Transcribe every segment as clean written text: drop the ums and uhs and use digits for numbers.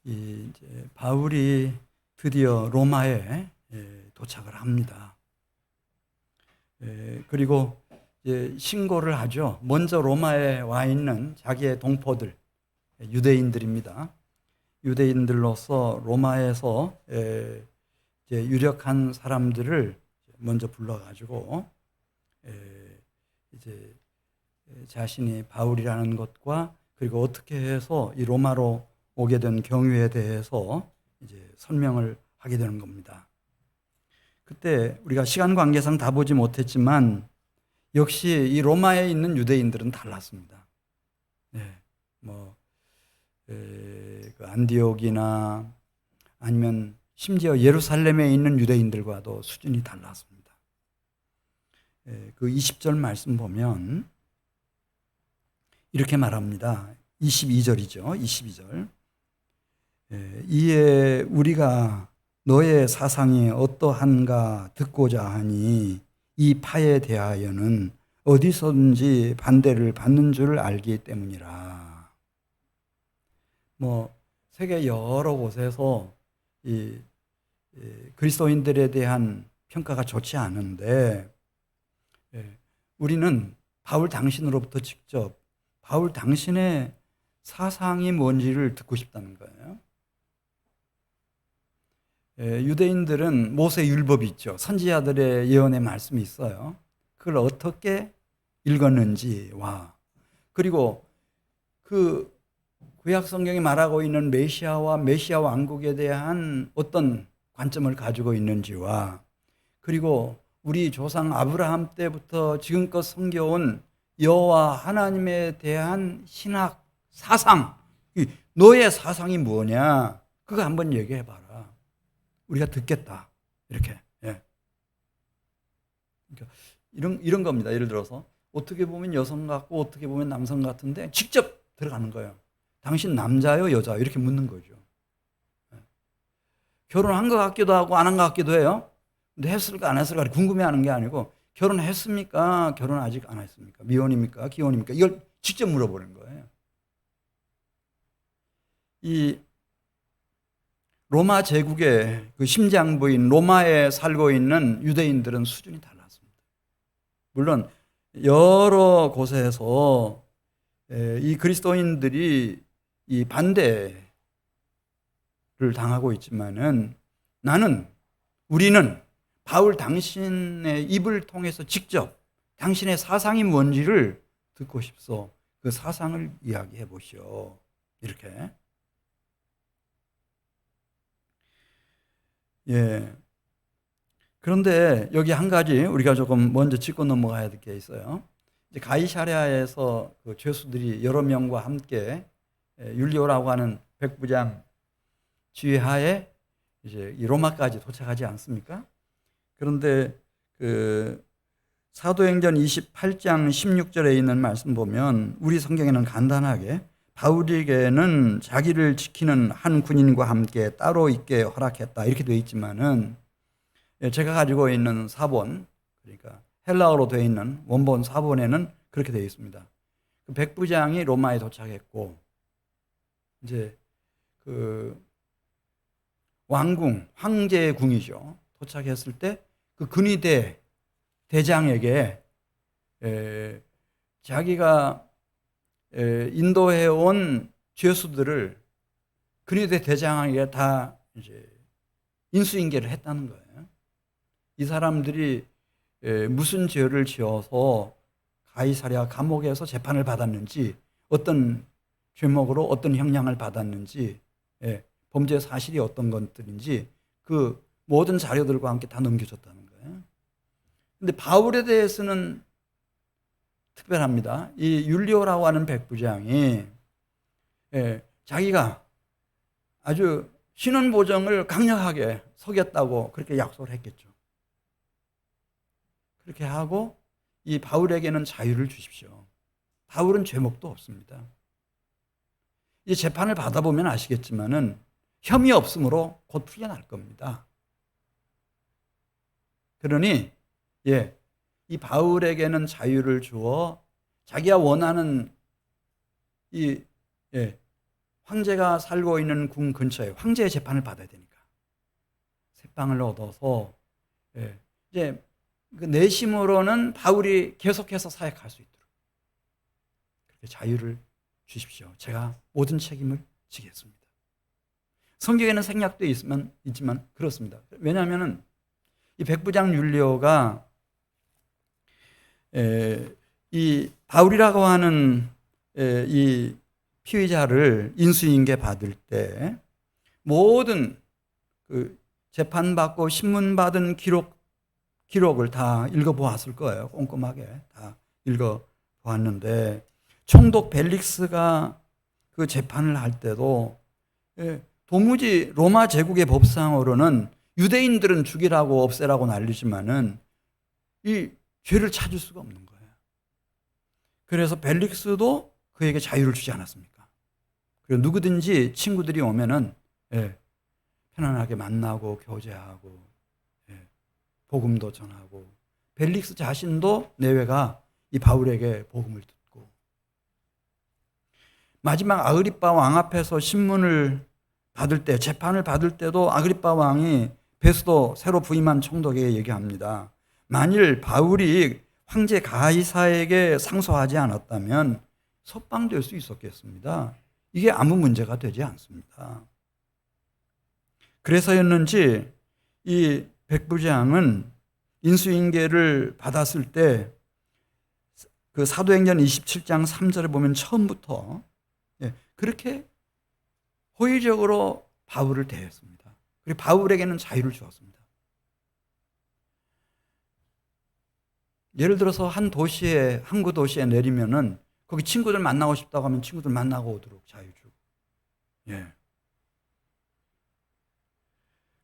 이제 바울이 드디어 로마에 도착을 합니다. 그리고 이제 신고를 하죠. 먼저 로마에 와 있는 자기의 동포들, 유대인들입니다. 유대인들로서 로마에서 이제 유력한 사람들을 먼저 불러가지고 이제 자신이 바울이라는 것과 그리고 어떻게 해서 이 로마로 오게 된 경위에 대해서 이제 설명을 하게 되는 겁니다. 그때 우리가 시간 관계상 다 보지 못했지만 역시 이 로마에 있는 유대인들은 달랐습니다. 그 안디옥이나 아니면 심지어 예루살렘에 있는 유대인들과도 수준이 달랐습니다. 그 20절 말씀 보면 이렇게 말합니다. 22절이죠. 22절. 이에 우리가 너의 사상이 어떠한가 듣고자 하니 이 파에 대하여는 어디서든지 반대를 받는 줄 알기 때문이라. 세계 여러 곳에서 이 그리스도인들에 대한 평가가 좋지 않은데 우리는 바울 당신으로부터 직접 바울 당신의 사상이 뭔지를 듣고 싶다는 거예요. 유대인들은 모세 율법이 있죠. 선지자들의 예언의 말씀이 있어요. 그걸 어떻게 읽었는지와 그리고 그 구약 성경이 말하고 있는 메시아와 메시아 왕국에 대한 어떤 관점을 가지고 있는지와 그리고 우리 조상 아브라함 때부터 지금껏 섬겨온 여호와 하나님에 대한 신학 사상, 너의 사상이 뭐냐? 그거 한번 얘기해 봐라. 우리가 듣겠다. 이렇게. 그러니까 이런 겁니다. 예를 들어서 어떻게 보면 여성 같고 어떻게 보면 남성 같은데 직접 들어가는 거예요. 당신 남자요, 여자요? 이렇게 묻는 거죠. 결혼한 것 같기도 하고 안 한 것 같기도 해요. 근데 했을까 안 했을까 궁금해하는 게 아니고 결혼했습니까? 결혼 아직 안 했습니까? 미혼입니까? 기혼입니까? 이걸 직접 물어보는 거예요. 이 로마 제국의 그 심장부인 로마에 살고 있는 유대인들은 수준이 달랐습니다. 물론 여러 곳에서 이 그리스도인들이 이 반대를 당하고 있지만은 우리는 바울 당신의 입을 통해서 직접 당신의 사상이 뭔지를 듣고 싶소. 그 사상을 이야기해 보시오. 이렇게. 그런데 여기 한 가지 우리가 조금 먼저 짚고 넘어가야 될 게 있어요. 이제 가이사랴에서 그 죄수들이 여러 명과 함께 율리오라고 하는 백부장 지휘하에 이제 이 로마까지 도착하지 않습니까? 그런데 그 사도행전 28장 16절에 있는 말씀 보면 우리 성경에는 간단하게 바울에게는 자기를 지키는 한 군인과 함께 따로 있게 허락했다 이렇게 되어 있지만은 제가 가지고 있는 사본 그러니까 헬라어로 되어 있는 원본 사본에는 그렇게 되어 있습니다. 그 백부장이 로마에 도착했고 이제 그 왕궁 황제의 궁이죠. 도착했을 때 그 근위대 대장에게 자기가 인도해 온 죄수들을 근위대 대장에게 다 이제 인수인계를 했다는 거예요. 이 사람들이 무슨 죄를 지어서 가이사랴 감옥에서 재판을 받았는지, 어떤 죄목으로 어떤 형량을 받았는지, 범죄 사실이 어떤 것들인지 그 모든 자료들과 함께 다 넘겨줬다는 거예요. 근데 바울에 대해서는 특별합니다. 이 율리오라고 하는 백부장이 자기가 아주 신원 보정을 강력하게 서겠다고 그렇게 약속을 했겠죠. 그렇게 하고 이 바울에게는 자유를 주십시오. 바울은 죄목도 없습니다. 이 재판을 받아보면 아시겠지만은 혐의 없음으로 곧 풀려날 겁니다. 그러니 이 바울에게는 자유를 주어 자기가 원하는 이 황제가 살고 있는 궁 근처에 황제의 재판을 받아야 되니까 새빵을 얻어서 이제 그 내심으로는 바울이 계속해서 사역할 수 있도록 그렇게 자유를 주십시오. 제가 모든 책임을 지겠습니다. 성경에는 생략도 있지만 그렇습니다. 왜냐하면 이 백부장 율리오가 이 바울이라고 하는 이 피의자를 인수인계 받을 때 모든 그 재판받고 신문받은 기록을 다 읽어보았을 거예요. 꼼꼼하게 다 읽어보았는데 총독 벨릭스가 그 재판을 할 때도 도무지 로마 제국의 법상으로는 유대인들은 죽이라고 없애라고 난리지만은 이 죄를 찾을 수가 없는 거예요. 그래서 벨릭스도 그에게 자유를 주지 않았습니까? 그리고 누구든지 친구들이 오면은 편안하게 만나고 교제하고 복음도 전하고 벨릭스 자신도 내외가 이 바울에게 복음을 듣고 마지막 아그리빠 왕 앞에서 신문을 받을 때 재판을 받을 때도 아그리빠 왕이 베스도 새로 부임한 총독에게 얘기합니다. 만일 바울이 황제 가이사에게 상소하지 않았다면 석방될 수 있었겠습니다. 이게 아무 문제가 되지 않습니다. 그래서였는지 이 백부장은 인수인계를 받았을 때 그 사도행전 27장 3절에 보면 처음부터 그렇게 호의적으로 바울을 대했습니다. 그리고 바울에게는 자유를 주었습니다. 예를 들어서 항구 도시에 내리면은 거기 친구들 만나고 싶다고 하면 친구들 만나고 오도록 자유 주고.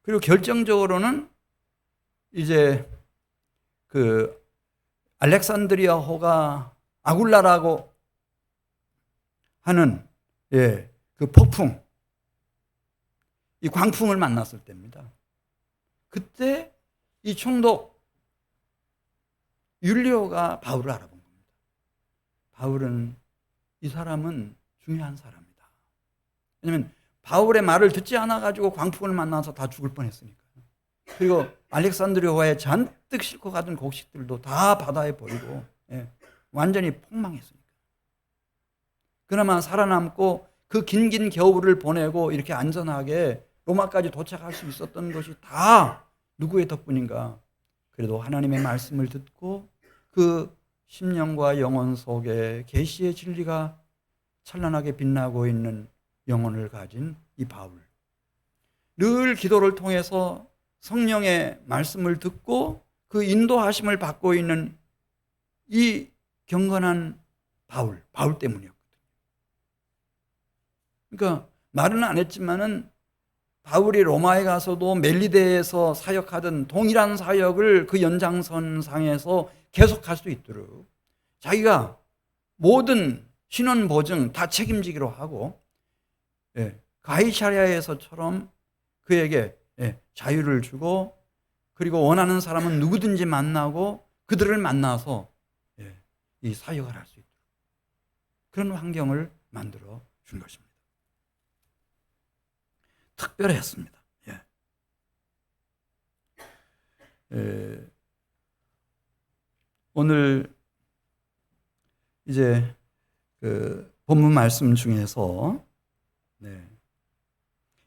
그리고 결정적으로는 이제 그 알렉산드리아호가 아굴라라고 하는 그 폭풍, 이 광풍을 만났을 때입니다. 그때 이 총독 율리오가 바울을 알아본 겁니다. 바울은 이 사람은 중요한 사람이다. 왜냐하면 바울의 말을 듣지 않아가지고 광풍을 만나서 다 죽을 뻔했으니까요. 그리고 알렉산드리아호에 잔뜩 싣고 가던 곡식들도 다 바다에 버리고 완전히 폭망했으니까. 그나마 살아남고 그 긴 겨울을 보내고 이렇게 안전하게 로마까지 도착할 수 있었던 것이 다 누구의 덕분인가? 그래도 하나님의 말씀을 듣고 그 심령과 영혼 속에 계시의 진리가 찬란하게 빛나고 있는 영혼을 가진 이 바울. 늘 기도를 통해서 성령의 말씀을 듣고 그 인도하심을 받고 있는 이 경건한 바울 때문이었거든요. 그러니까 말은 안 했지만은 바울이 로마에 가서도 멜리데에서 사역하던 동일한 사역을 그 연장선상에서 계속할 수 있도록 자기가 모든 신원 보증 다 책임지기로 하고 가이사랴에서처럼 그에게 자유를 주고 그리고 원하는 사람은 누구든지 만나고 그들을 만나서 이 사역을 할 수 있도록 그런 환경을 만들어 준 것입니다. 특별했습니다. 오늘 이제 그 본문 말씀 중에서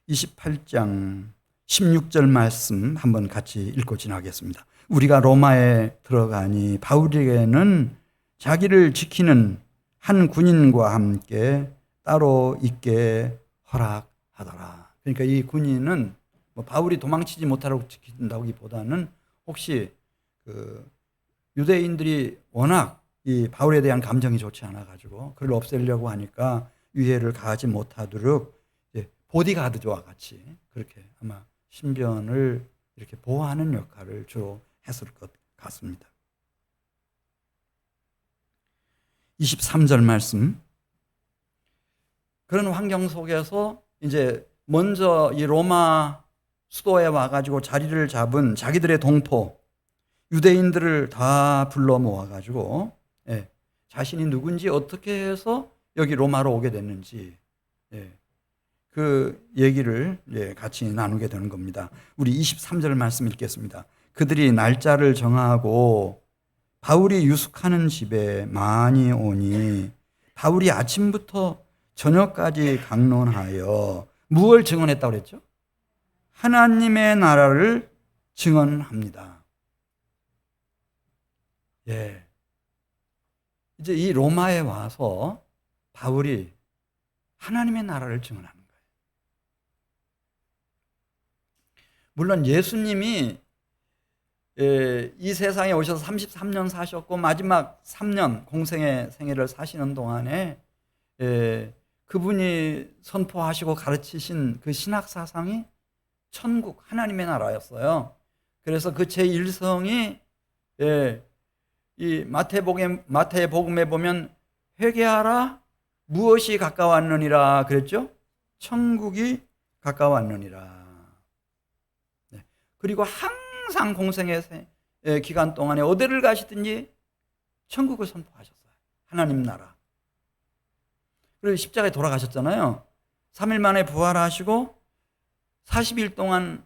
28장 16절 말씀 한번 같이 읽고 지나겠습니다. 우리가 로마에 들어가니 바울에게는 자기를 지키는 한 군인과 함께 따로 있게 허락하더라. 그러니까 이 군인은 뭐 바울이 도망치지 못하라고 지킨다기보다는 혹시 그 유대인들이 워낙 이 바울에 대한 감정이 좋지 않아 가지고 그를 없애려고 하니까 유해를 가하지 못하도록 보디가드와 같이 그렇게 아마 신변을 이렇게 보호하는 역할을 주로 했을 것 같습니다. 23절 말씀. 그런 환경 속에서 이제 먼저 이 로마 수도에 와가지고 자리를 잡은 자기들의 동포 유대인들을 다 불러 모아가지고 자신이 누군지 어떻게 해서 여기 로마로 오게 됐는지 그 얘기를 같이 나누게 되는 겁니다. 우리 23절 말씀 읽겠습니다. 그들이 날짜를 정하고 바울이 유숙하는 집에 많이 오니 바울이 아침부터 저녁까지 강론하여 무엇을 증언했다고 그랬죠? 하나님의 나라를 증언합니다. 예. 이제 이 로마에 와서 바울이 하나님의 나라를 증언하는 거예요. 물론 예수님이 이 세상에 오셔서 33년 사셨고 마지막 3년 공생의 생애를 사시는 동안에 그분이 선포하시고 가르치신 그 신학 사상이 천국, 하나님의 나라였어요. 그래서 그 제1성이 이 마태복음에 보면 회개하라, 무엇이 가까웠느니라 그랬죠? 천국이 가까웠느니라. 그리고 항상 공생의 기간 동안에 어디를 가시든지 천국을 선포하셨어요. 하나님 나라. 그리고 십자가에 돌아가셨잖아요. 3일 만에 부활하시고 40일 동안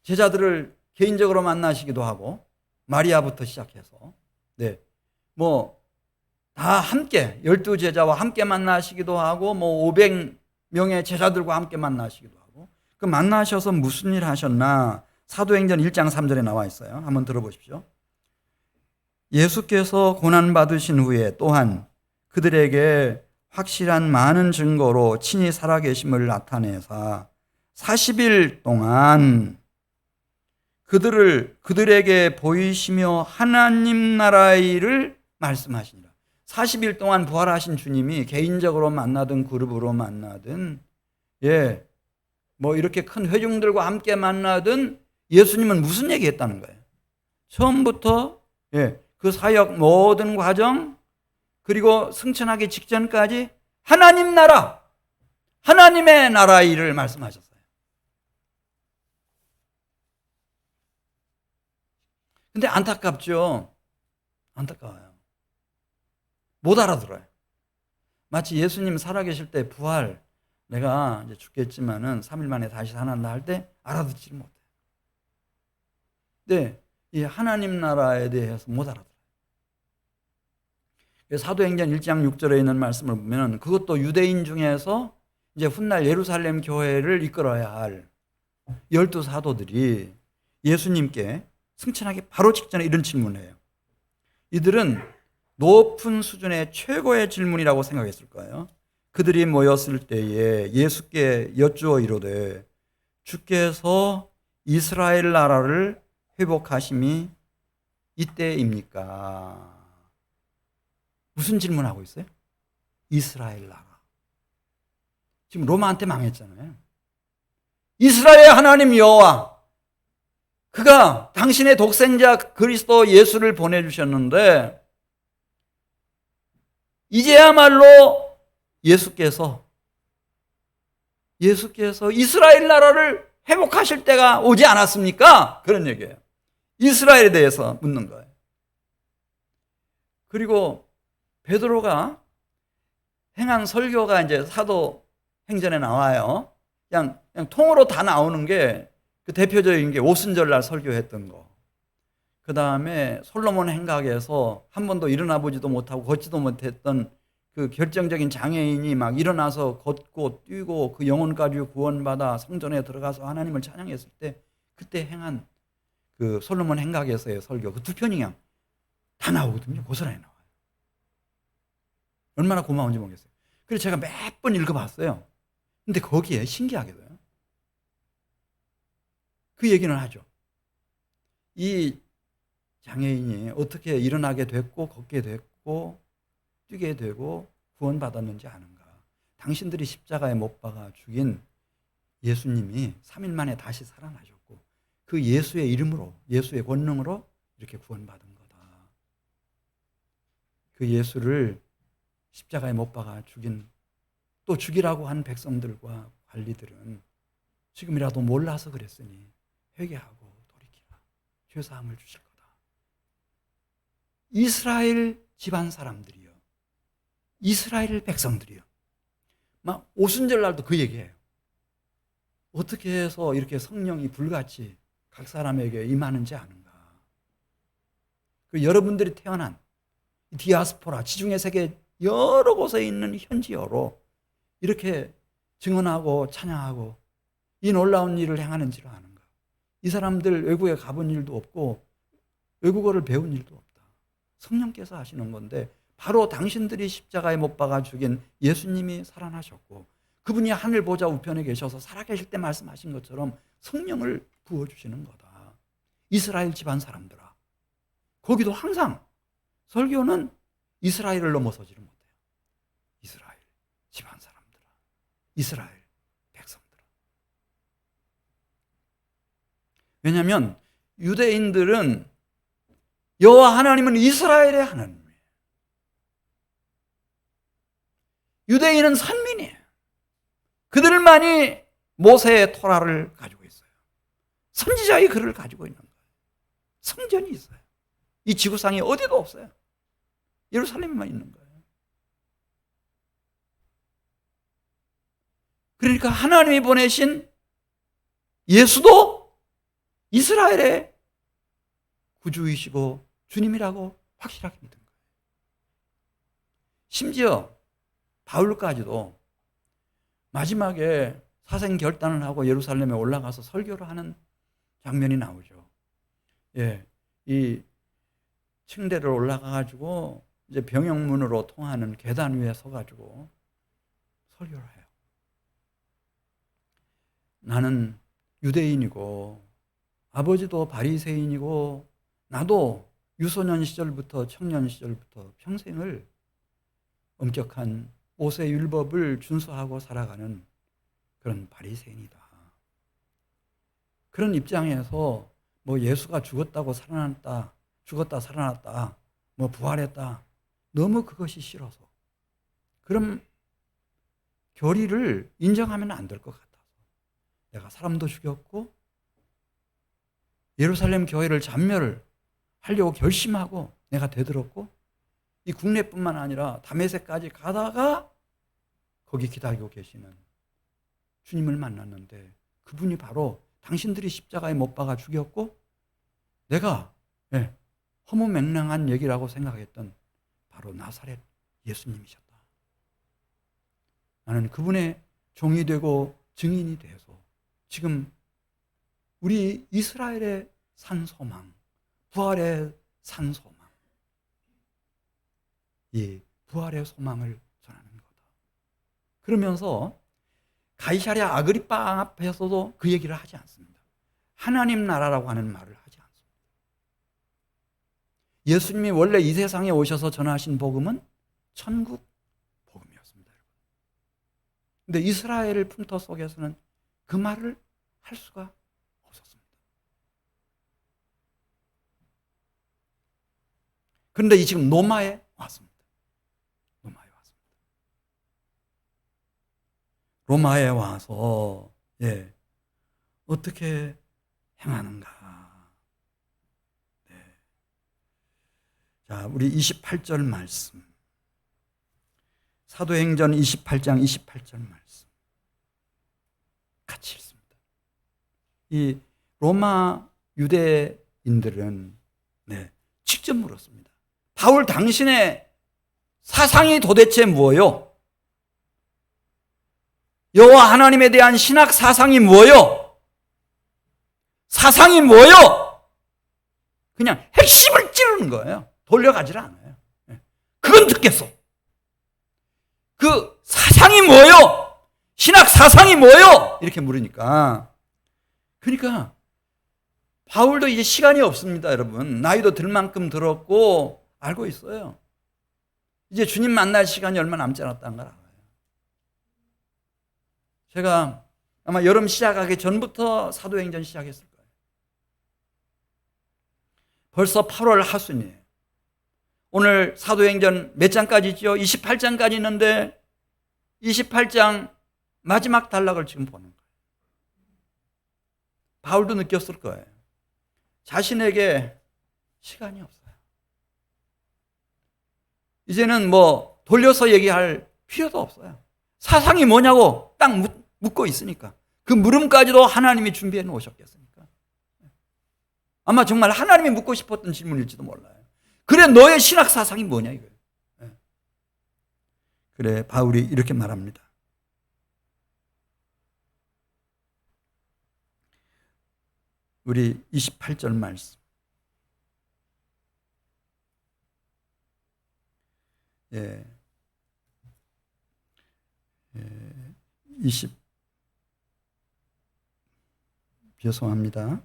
제자들을 개인적으로 만나시기도 하고 마리아부터 시작해서 다 함께 12제자와 함께 만나시기도 하고 500명의 제자들과 함께 만나시기도 하고 그 만나셔서 무슨 일 하셨나? 사도행전 1장 3절에 나와 있어요. 한번 들어보십시오. 예수께서 고난받으신 후에 또한 그들에게 확실한 많은 증거로 친히 살아계심을 나타내사 40일 동안 그들에게 보이시며 하나님 나라의 일을 말씀하시니라. 40일 동안 부활하신 주님이 개인적으로 만나든 그룹으로 만나든 이렇게 큰 회중들과 함께 만나든 예수님은 무슨 얘기했다는 거예요? 처음부터 그 사역 모든 과정 그리고 승천하기 직전까지 하나님 나라, 하나님의 나라의 일을 말씀하셨어요. 근데 안타깝죠? 안타까워요. 못 알아들어요. 마치 예수님 살아계실 때 부활, 내가 이제 죽겠지만은 3일 만에 다시 살아난다 할 때 알아듣지 못해요. 근데 이 하나님 나라에 대해서 못 알아들어요. 사도행전 1장 6절에 있는 말씀을 보면 그것도 유대인 중에서 이제 훗날 예루살렘 교회를 이끌어야 할 12사도들이 예수님께 승천하기 바로 직전에 이런 질문을 해요. 이들은 높은 수준의 최고의 질문이라고 생각했을 거예요. 그들이 모였을 때에 예수께 여쭈어 이르되 주께서 이스라엘 나라를 회복하심이 이때입니까? 무슨 질문하고 있어요? 이스라엘 나라. 지금 로마한테 망했잖아요. 이스라엘 하나님 여호와, 그가 당신의 독생자 그리스도 예수를 보내주셨는데 이제야말로 예수께서 이스라엘 나라를 회복하실 때가 오지 않았습니까? 그런 얘기예요. 이스라엘에 대해서 묻는 거예요. 그리고 베드로가 행한 설교가 이제 사도행전에 나와요. 그냥 통으로 다 나오는 게 그 대표적인 게 오순절날 설교했던 거. 그 다음에 솔로몬 행각에서 한 번도 일어나 보지도 못하고 걷지도 못했던 그 결정적인 장애인이 막 일어나서 걷고 뛰고 그 영혼까지 구원받아 성전에 들어가서 하나님을 찬양했을 때 그때 행한 그 솔로몬 행각에서의 설교 그 두 편이 그냥 다 나오거든요. 고스란히 나와요. 얼마나 고마운지 모르겠어요. 그래서 제가 몇 번 읽어봤어요. 근데 거기에 신기하게도요. 그 얘기는 하죠. 이 장애인이 어떻게 일어나게 됐고 걷게 됐고 뛰게 되고 구원받았는지 아는가? 당신들이 십자가에 못 박아 죽인 예수님이 3일 만에 다시 살아나셨고 그 예수의 이름으로 예수의 권능으로 이렇게 구원받은 거다. 그 예수를 십자가에 못 박아 죽인 또 죽이라고 한 백성들과 관리들은 지금이라도 몰라서 그랬으니 회개하고 돌이키라. 죄사함을 주실 거다. 이스라엘 집안 사람들이요. 이스라엘 백성들이요. 막 오순절 날도 그 얘기해요. 어떻게 해서 이렇게 성령이 불같이 각 사람에게 임하는지 아는가? 그 여러분들이 태어난 디아스포라, 지중해 세계 여러 곳에 있는 현지어로 이렇게 증언하고 찬양하고 이 놀라운 일을 행하는지를 아는가? 이 사람들 외국에 가본 일도 없고 외국어를 배운 일도 없다. 성령께서 하시는 건데 바로 당신들이 십자가에 못 박아 죽인 예수님이 살아나셨고 그분이 하늘 보좌 우편에 계셔서 살아계실 때 말씀하신 것처럼 성령을 부어주시는 거다. 이스라엘 집안 사람들아. 거기도 항상 설교는 이스라엘을 넘어서지를 못해요. 이스라엘 집안 사람들아. 이스라엘 백성들아. 왜냐하면 유대인들은 여호와 하나님은 이스라엘의 하나님이에요. 유대인은 선민이에요. 그들만이 모세의 토라를 가지고 있어요. 선지자의 글을 가지고 있는 거예요. 성전이 있어요. 이 지구상에 어디도 없어요. 예루살렘만 있는 거예요. 그러니까 하나님이 보내신 예수도 이스라엘의 구주이시고 주님이라고 확실하게 믿은 거예요. 심지어 바울까지도 마지막에 사생 결단을 하고 예루살렘에 올라가서 설교를 하는 장면이 나오죠. 예, 이 층대를 올라가가지고 이제 병영문으로 통하는 계단 위에 서가지고 설교를 해요. 나는 유대인이고 아버지도 바리새인이고 나도 유소년 시절부터 청년 시절부터 평생을 엄격한 모세 율법을 준수하고 살아가는 그런 바리새인이다. 그런 입장에서 뭐 예수가 죽었다고 살아났다, 죽었다 살아났다, 뭐 부활했다, 너무 그것이 싫어서 그럼 교리를 인정하면 안 될 것 같아서 내가 사람도 죽였고 예루살렘 교회를 잔멸을 하려고 결심하고 내가 되들었고 이 국내뿐만 아니라 다메섹까지 가다가 거기 기다리고 계시는 주님을 만났는데 그분이 바로 당신들이 십자가에 못 박아 죽였고 내가 허무맹랑한 얘기라고 생각했던 바로 나사렛 예수님이셨다. 나는 그분의 종이 되고 증인이 돼서 지금 우리 이스라엘의 산 소망, 부활의 산 소망, 이 부활의 소망을 전하는 거다. 그러면서 가이사랴 아그리파 앞에서도 그 얘기를 하지 않습니다. 하나님 나라라고 하는 말을 하지 않습니다. 예수님이 원래 이 세상에 오셔서 전하신 복음은 천국 복음이었습니다. 그런데 이스라엘 풍토 속에서는 그 말을 할 수가 없었습니다. 그런데 지금 로마에 왔습니다. 로마에 와서 어떻게 행하는가? 자, 우리 28절 말씀. 사도행전 28장 28절 말씀. 같이 읽습니다. 이 로마 유대인들은 직접 물었습니다. 바울 당신의 사상이 도대체 뭐요? 여호와 하나님에 대한 신학 사상이 뭐요? 사상이 뭐요? 그냥 핵심을 찌르는 거예요. 돌려가지를 않아요. 그건 듣겠어. 그 사상이 뭐요? 신학 사상이 뭐요? 이렇게 물으니까. 그러니까 바울도 이제 시간이 없습니다, 여러분. 나이도 들 만큼 들었고 알고 있어요. 이제 주님 만날 시간이 얼마 남지 않았다는 걸 알아요. 제가 아마 여름 시작하기 전부터 사도행전 시작했을 거예요. 벌써 8월 하순이에요. 오늘 사도행전 몇 장까지 있죠? 28장까지 있는데 28장 마지막 단락을 지금 보는 거예요. 바울도 느꼈을 거예요. 자신에게 시간이 없어요. 이제는 뭐 돌려서 얘기할 필요도 없어요. 사상이 뭐냐고 딱 묻고 있으니까. 그 물음까지도 하나님이 준비해 놓으셨겠습니까? 아마 정말 하나님이 묻고 싶었던 질문일지도 몰라요. 그래, 너의 신학 사상이 뭐냐 이거예요. 그래, 바울이 이렇게 말합니다. 우리 28절 말씀. 20 죄송합니다.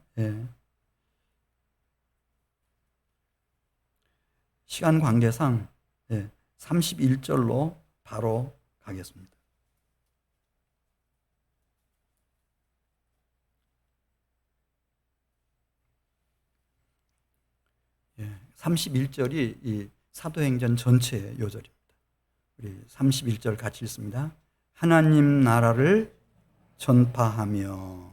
시간 관계상 31절로 바로 가겠습니다. 31절이 이 사도행전 전체의 요절입니다. 우리 31절 같이 읽습니다. 하나님 나라를 전파하며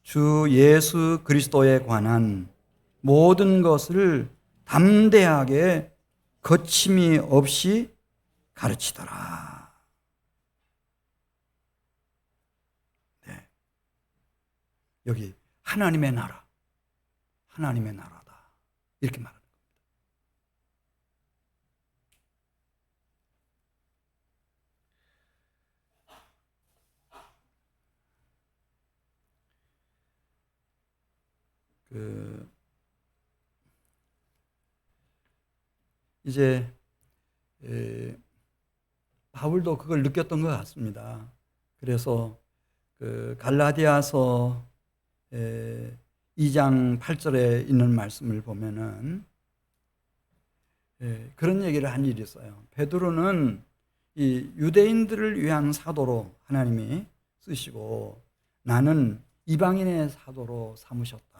주 예수 그리스도에 관한 모든 것을 담대하게 거침이 없이 가르치더라. 네. 여기 하나님의 나라, 하나님의 나라다. 이렇게 말합니다. 이제 바울도 그걸 느꼈던 것 같습니다. 그래서 갈라디아서 2장 8절에 있는 말씀을 보면은 그런 얘기를 한 일이 있어요. 베드로는 이 유대인들을 위한 사도로 하나님이 쓰시고 나는 이방인의 사도로 삼으셨다.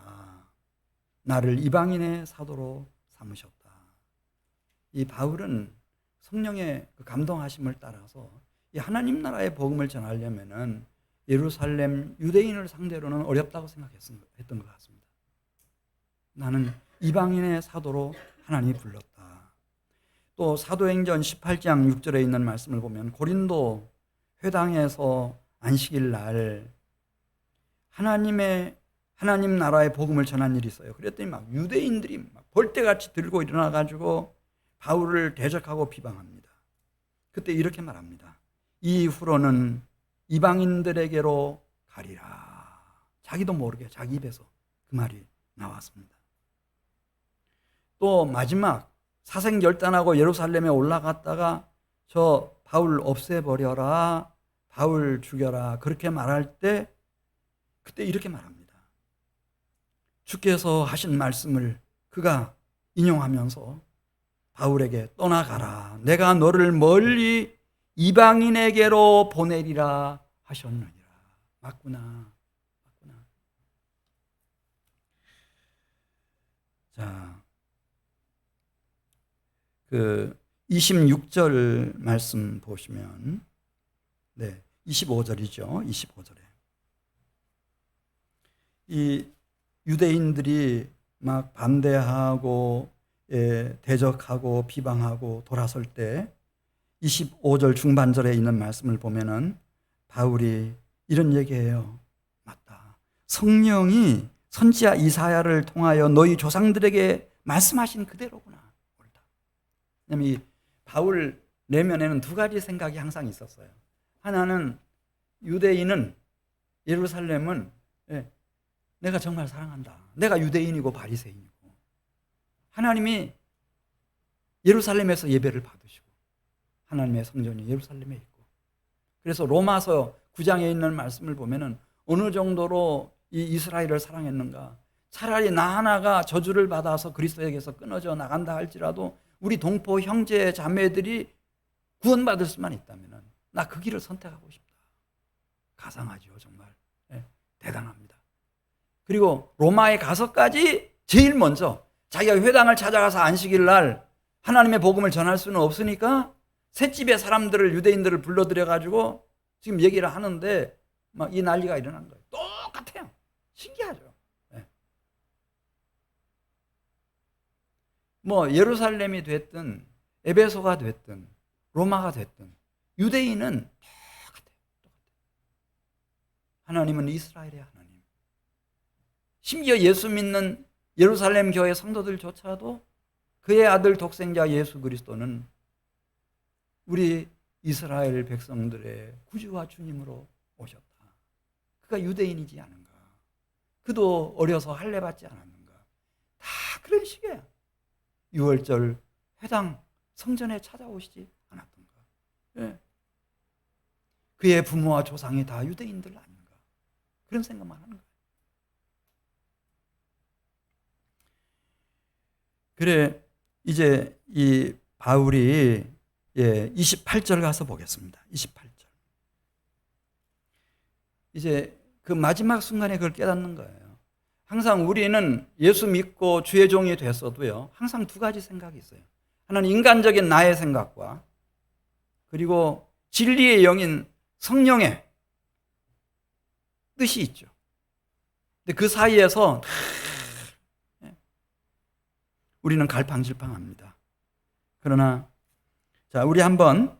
나를 이방인의 사도로 삼으셨다. 이 바울은 성령의 그 감동하심을 따라서 이 하나님 나라의 복음을 전하려면은 예루살렘 유대인을 상대로는 어렵다고 생각했던 것 같습니다. 나는 이방인의 사도로 하나님이 불렀다. 또 사도행전 18장 6절에 있는 말씀을 보면 고린도 회당에서 안식일 날 하나님 나라의 복음을 전한 일이 있어요. 그랬더니 막 유대인들이 막 벌떼같이 들고 일어나 가지고 바울을 대적하고 비방합니다. 그때 이렇게 말합니다. 이후로는 이방인들에게로 가리라. 자기도 모르게 자기 입에서 그 말이 나왔습니다. 또 마지막 사생결단하고 예루살렘에 올라갔다가 저 바울 없애버려라, 바울 죽여라 그렇게 말할 때 그때 이렇게 말합니다. 주께서 하신 말씀을 그가 인용하면서 바울에게 떠나가라. 내가 너를 멀리 이방인에게로 보내리라 하셨느니라. 맞구나. 자, 26절 말씀 보시면 25절이죠. 25절에 이 유대인들이 막 반대하고 대적하고 비방하고 돌아설 때 25절 중반절에 있는 말씀을 보면은 바울이 이런 얘기해요. 맞다. 성령이 선지자 이사야를 통하여 너희 조상들에게 말씀하신 그대로구나. 옳다. 왜냐하면 이 바울 내면에는 두 가지 생각이 항상 있었어요. 하나는 유대인은 예루살렘은 내가 정말 사랑한다. 내가 유대인이고 바리새인이고 하나님이 예루살렘에서 예배를 받으시고 하나님의 성전이 예루살렘에 있고 그래서 로마서 9장에 있는 말씀을 보면은 어느 정도로 이 이스라엘을 사랑했는가. 차라리 나 하나가 저주를 받아서 그리스도에게서 끊어져 나간다 할지라도 우리 동포 형제 자매들이 구원받을 수만 있다면은 나 그 길을 선택하고 싶다. 가상하죠. 정말 대단합니다. 그리고 로마에 가서까지 제일 먼저 자기가 회당을 찾아가서 안식일 날 하나님의 복음을 전할 수는 없으니까 셋집의 사람들을 유대인들을 불러들여가지고 지금 얘기를 하는데 막 이 난리가 일어난 거예요. 똑같아요. 신기하죠. 뭐 예루살렘이 됐든 에베소가 됐든 로마가 됐든 유대인은 똑같아요. 하나님은 이스라엘의 하나님. 심지어 예수 믿는 예루살렘 교회 성도들조차도 그의 아들 독생자 예수 그리스도는 우리 이스라엘 백성들의 구주와 주님으로 오셨다. 그가 유대인이지 않은가? 그도 어려서 할례 받지 않았는가? 다 그런 식이에요. 유월절 회당 성전에 찾아오시지 않았던가? 예. 그의 부모와 조상이 다 유대인들 아닌가? 그런 생각만 하는 거예요. 그래, 이제 이 바울이 28절 가서 보겠습니다. 28절. 이제 그 마지막 순간에 그걸 깨닫는 거예요. 항상 우리는 예수 믿고 주의 종이 됐어도요, 항상 두 가지 생각이 있어요. 하나는 인간적인 나의 생각과 그리고 진리의 영인 성령의 뜻이 있죠. 근데 그 사이에서 우리는 갈팡질팡합니다. 그러나 자, 우리 한번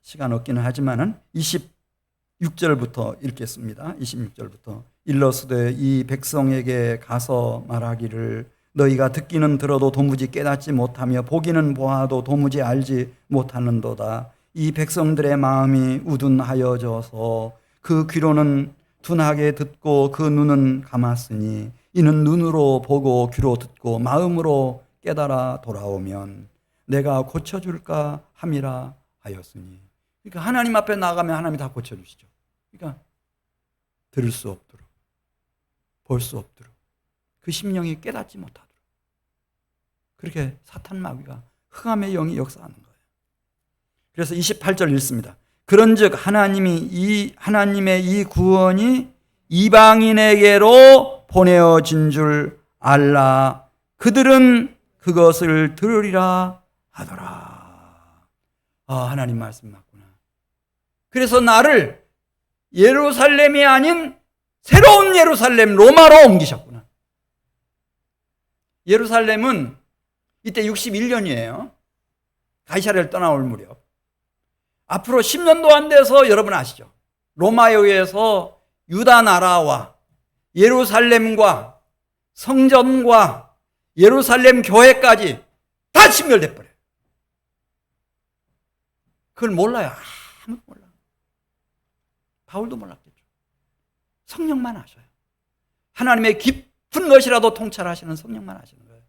시간 없기는 하지만은 26절부터 읽겠습니다. 26절부터 일러스되 이 백성에게 가서 말하기를 너희가 듣기는 들어도 도무지 깨닫지 못하며 보기는 보아도 도무지 알지 못하는도다. 이 백성들의 마음이 우둔하여져서 그 귀로는 둔하게 듣고 그 눈은 감았으니 이는 눈으로 보고 귀로 듣고 마음으로 깨달아 돌아오면 내가 고쳐줄까 함이라 하였으니. 그러니까 하나님 앞에 나가면 하나님이 다 고쳐주시죠. 그러니까 들을 수 없도록, 볼 수 없도록, 그 심령이 깨닫지 못하도록 그렇게 사탄 마귀가 흑암의 영이 역사하는 거예요. 그래서 28절 읽습니다. 그런즉 하나님의 이 구원이 이방인에게로 보내어진 줄 알라. 그들은 그것을 들으리라 하더라. 하나님 말씀 맞구나. 그래서 나를 예루살렘이 아닌 새로운 예루살렘 로마로 옮기셨구나. 예루살렘은 이때 61년이에요. 가이사랴를 떠나올 무렵. 앞으로 10년도 안 돼서 여러분 아시죠? 로마에 의해서 유다 나라와 예루살렘과 성전과 예루살렘 교회까지 다 침멸돼 버려요. 그걸 몰라요. 아무도 몰라. 바울도 몰랐겠죠. 성령만 아셔요. 하나님의 깊은 것이라도 통찰하시는 성령만 아시는 거예요.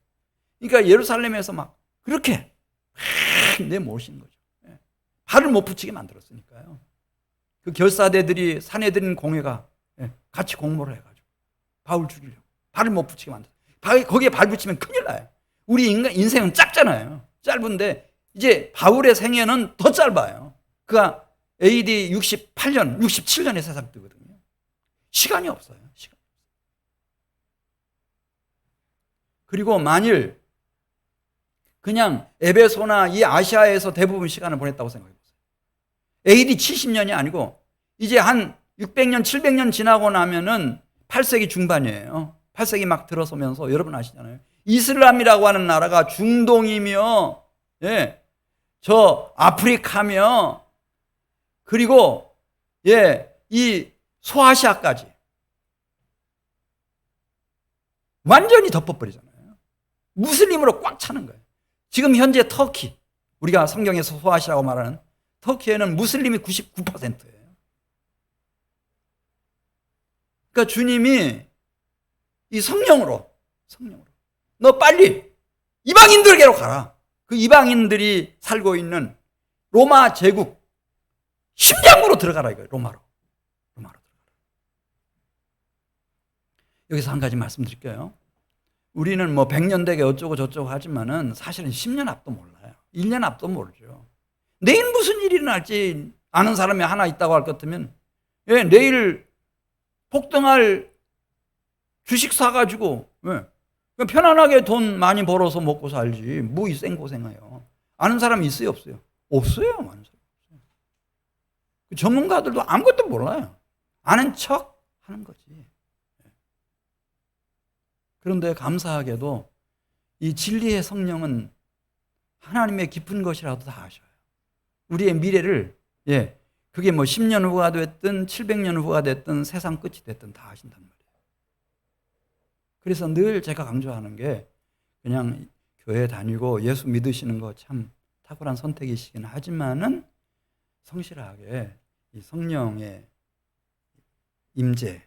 그러니까 예루살렘에서 막 그렇게 내모신 거죠. 발을 못 붙이게 만들었으니까요. 그 결사대들이 사내들인 공회가 같이 공모를 해가지고 바울 죽이려고 발을 못 붙이게 만들었어요. 거기에 발 붙이면 큰일 나요. 우리 인생은 짧잖아요. 짧은데 이제 바울의 생애는 더 짧아요. 그가 AD 68년, 67년에 세상 뜨거든요. 시간이 없어요. 그리고 만일 그냥 에베소나 이 아시아에서 대부분 시간을 보냈다고 생각해 보세요. AD 70년이 아니고 이제 한 600년, 700년 지나고 나면은 8세기 중반이에요. 8세기 막 들어서면서 여러분 아시잖아요. 이슬람이라고 하는 나라가 중동이며, 저 아프리카며, 그리고 이 소아시아까지 완전히 덮어버리잖아요. 무슬림으로 꽉 차는 거예요. 지금 현재 터키, 우리가 성경에서 소아시아라고 말하는 터키에는 무슬림이 99%예요. 그러니까 주님이 이 성령으로 너 빨리 이방인들에게로 가라. 그 이방인들이 살고 있는 로마 제국 심장으로 들어가라 이거예요. 로마로 들어가라. 여기서 한 가지 말씀드릴게요. 우리는 뭐 100년 되게 어쩌고 저쩌고 하지만은 사실은 10년 앞도 몰라요. 1년 앞도 모르죠. 내일 무슨 일이 일어날지 아는 사람이 하나 있다고 할 것 같으면 내일 폭등할 주식 사가지고 편안하게 돈 많이 벌어서 먹고 살지 뭐 이 생고생해요. 아는 사람이 있어요 없어요? 없어요. 아는 사람 없어요. 전문가들도 아무것도 몰라요. 아는 척 하는 거지. 그런데 감사하게도 이 진리의 성령은 하나님의 깊은 것이라도 다 아셔요. 우리의 미래를 그게 뭐 10년 후가 됐든 700년 후가 됐든 세상 끝이 됐든 다 하신단 말이에요. 그래서 늘 제가 강조하는 게 그냥 교회 다니고 예수 믿으시는 거 참 탁월한 선택이시긴 하지만은 성실하게 이 성령의 임재,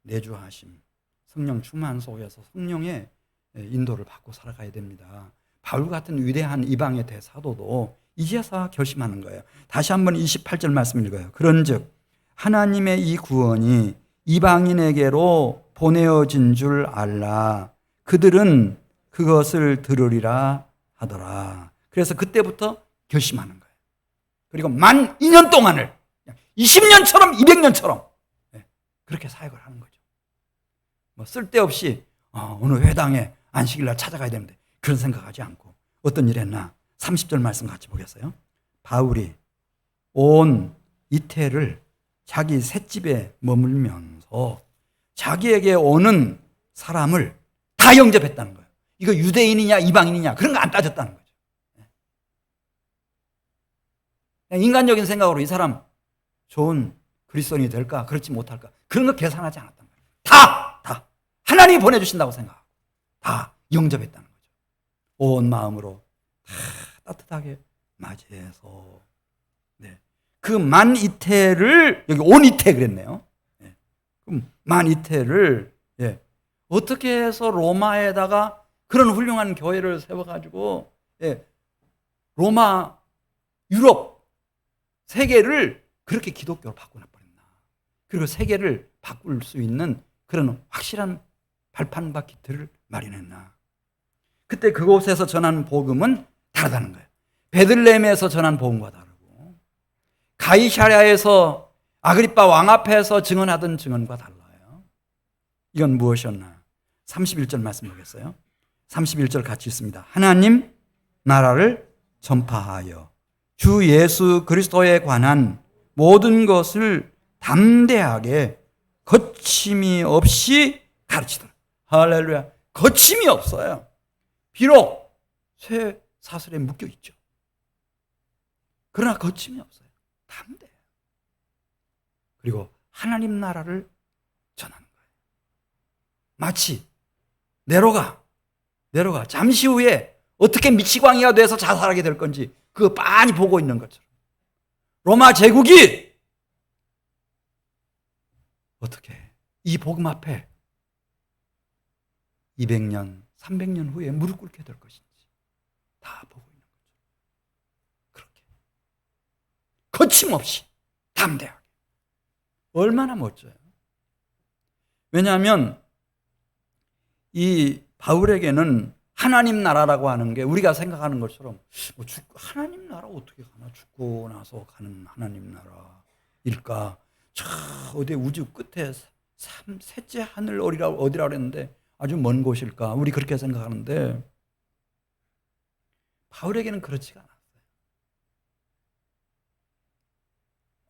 내주하심, 성령 충만 속에서 성령의 인도를 받고 살아가야 됩니다. 바울 같은 위대한 이방의 대사도도 이제서 결심하는 거예요. 다시 한번 28절 말씀 읽어요. 그런즉 하나님의 이 구원이 이방인에게로 보내어진 줄 알라. 그들은 그것을 들으리라 하더라. 그래서 그때부터 결심하는 거예요. 그리고 만 2년 동안을 20년처럼 200년처럼 그렇게 사역을 하는 거죠. 뭐 쓸데없이 오늘 회당에 안식일날 찾아가야 되는데 그런 생각하지 않고 어떤 일 했나? 30절 말씀 같이 보겠어요. 바울이 온 이태를 자기 셋집에 머물면서 자기에게 오는 사람을 다 영접했다는 거예요. 이거 유대인이냐 이방인이냐 그런 거 안 따졌다는 거죠. 인간적인 생각으로 이 사람 좋은 그리스도인이 될까 그렇지 못할까 그런 거 계산하지 않았단 말이에요. 다 하나님이 보내주신다고 생각하고 다 영접했다는 거죠. 온 마음으로 다 따뜻하게 맞이해서 그 만 이태를 여기 온 이태 그랬네요. 그럼 만 이태를 어떻게 해서 로마에다가 그런 훌륭한 교회를 세워가지고 로마 유럽 세계를 그렇게 기독교로 바꿔놔버렸나. 그리고 세계를 바꿀 수 있는 그런 확실한 발판과 기틀을 마련했나. 그때 그곳에서 전하는 복음은 다르다는 거예요. 베들레헴에서 전한 복음과 다르고 가이사랴에서 아그리빠 왕 앞에서 증언하던 증언과 달라요. 이건 무엇이었나? 31절 말씀 보겠어요. 31절 같이 있습니다. 하나님 나라를 전파하여 주 예수 그리스도에 관한 모든 것을 담대하게 거침이 없이 가르치더라. 할렐루야. 거침이 없어요. 비록 쇠 사슬에 묶여 있죠. 그러나 거침이 없어요. 담대해요. 그리고 하나님 나라를 전하는 거예요. 마치 네로가 잠시 후에 어떻게 미치광이가 돼서 자살하게 될 건지 그거 빤히 보고 있는 것처럼 로마 제국이 어떻게 이 복음 앞에 200년, 300년 후에 무릎 꿇게 될 것인지 다 보고 있는 거죠. 그렇게 거침없이 담대하게. 얼마나 멋져요. 왜냐하면 이 바울에게는 하나님 나라라고 하는 게 우리가 생각하는 것처럼 하나님 나라 어떻게 가나? 죽고 나서 가는 하나님 나라일까? 저 어디 우주 끝에 셋째 하늘 어디라고 그랬는데 아주 먼 곳일까? 우리 그렇게 생각하는데 바울에게는 그렇지가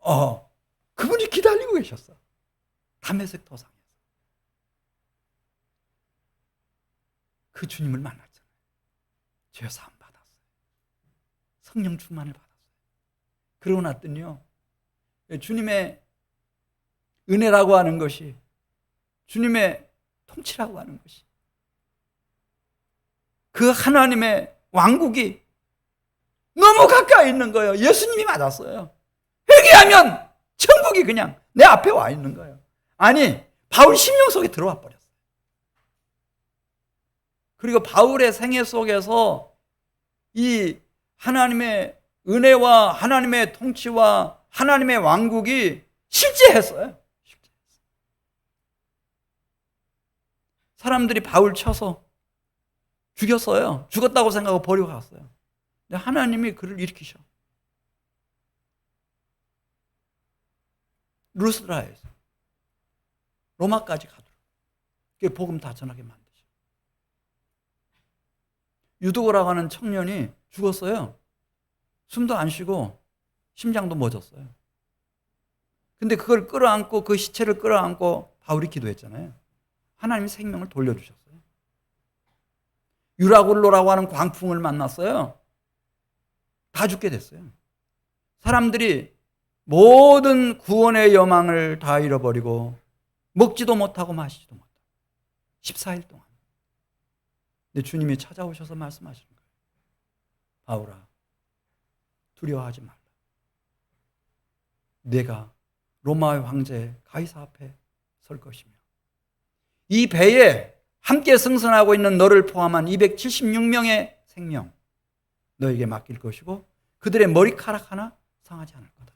않았어요. 그분이 기다리고 계셨어. 다메섹 도상에서. 그 주님을 만났잖아요. 죄 사함 받았어요. 성령 충만을 받았어요. 그러고 났더니요. 주님의 은혜라고 하는 것이 주님의 통치라고 하는 것이 그 하나님의 왕국이 너무 가까이 있는 거예요. 예수님이 맞았어요. 회개하면 천국이 그냥 내 앞에 와 있는 거예요. 아니 바울 심령 속에 들어와 버렸어요. 그리고 바울의 생애 속에서 이 하나님의 은혜와 하나님의 통치와 하나님의 왕국이 실제했어요. 사람들이 바울 쳐서 죽였어요. 죽었다고 생각하고 버리고 갔어요. 근데 하나님이 그를 일으키셔. 루스드라에서 로마까지 가도록 복음 다 전하게 만드셔. 유두고라고 하는 청년이 죽었어요. 숨도 안 쉬고 심장도 멎었어요. 근데 그걸 끌어안고 그 시체를 끌어안고 바울이 기도했잖아요. 하나님이 생명을 돌려주셨어요. 유라굴로라고 하는 광풍을 만났어요. 다 죽게 됐어요. 사람들이 모든 구원의 여망을 다 잃어버리고 먹지도 못하고 마시지도 못하고 14일 동안. 근데 주님이 찾아오셔서 말씀하시는 거예요. 바울아, 두려워하지 말라. 내가 로마의 황제 가이사 앞에 설 것이며 이 배에 함께 승선하고 있는 너를 포함한 276명의 생명 너에게 맡길 것이고 그들의 머리카락 하나 상하지 않을 거다.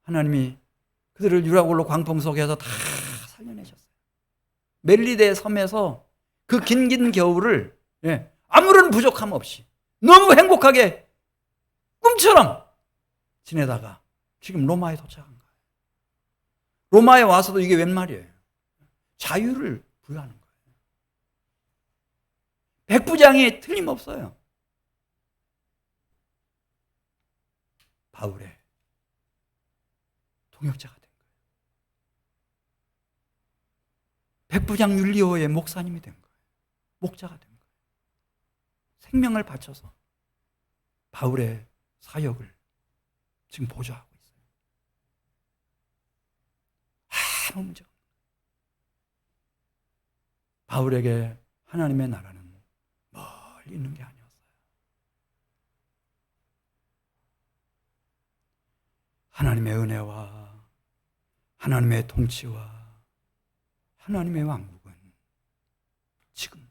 하나님이 그들을 유라굴로 광풍 속에서 다 살려내셨어요. 멜리데 섬에서 그 긴 겨울을 아무런 부족함 없이 너무 행복하게 꿈처럼 지내다가 지금 로마에 도착한 거예요. 로마에 와서도 이게 웬 말이에요? 자유를 부여하는 거예요. 백부장이 틀림없어요. 바울의 동역자가 된 거예요. 백부장 율리오의 목사님이 된 거예요. 목자가 된 거예요. 생명을 바쳐서 바울의 사역을 지금 보좌하고 있어요. 아무 문제 없어요. 바울에게 하나님의 나라는 멀리 있는 게 아니었어요. 하나님의 은혜와 하나님의 통치와 하나님의 왕국은 지금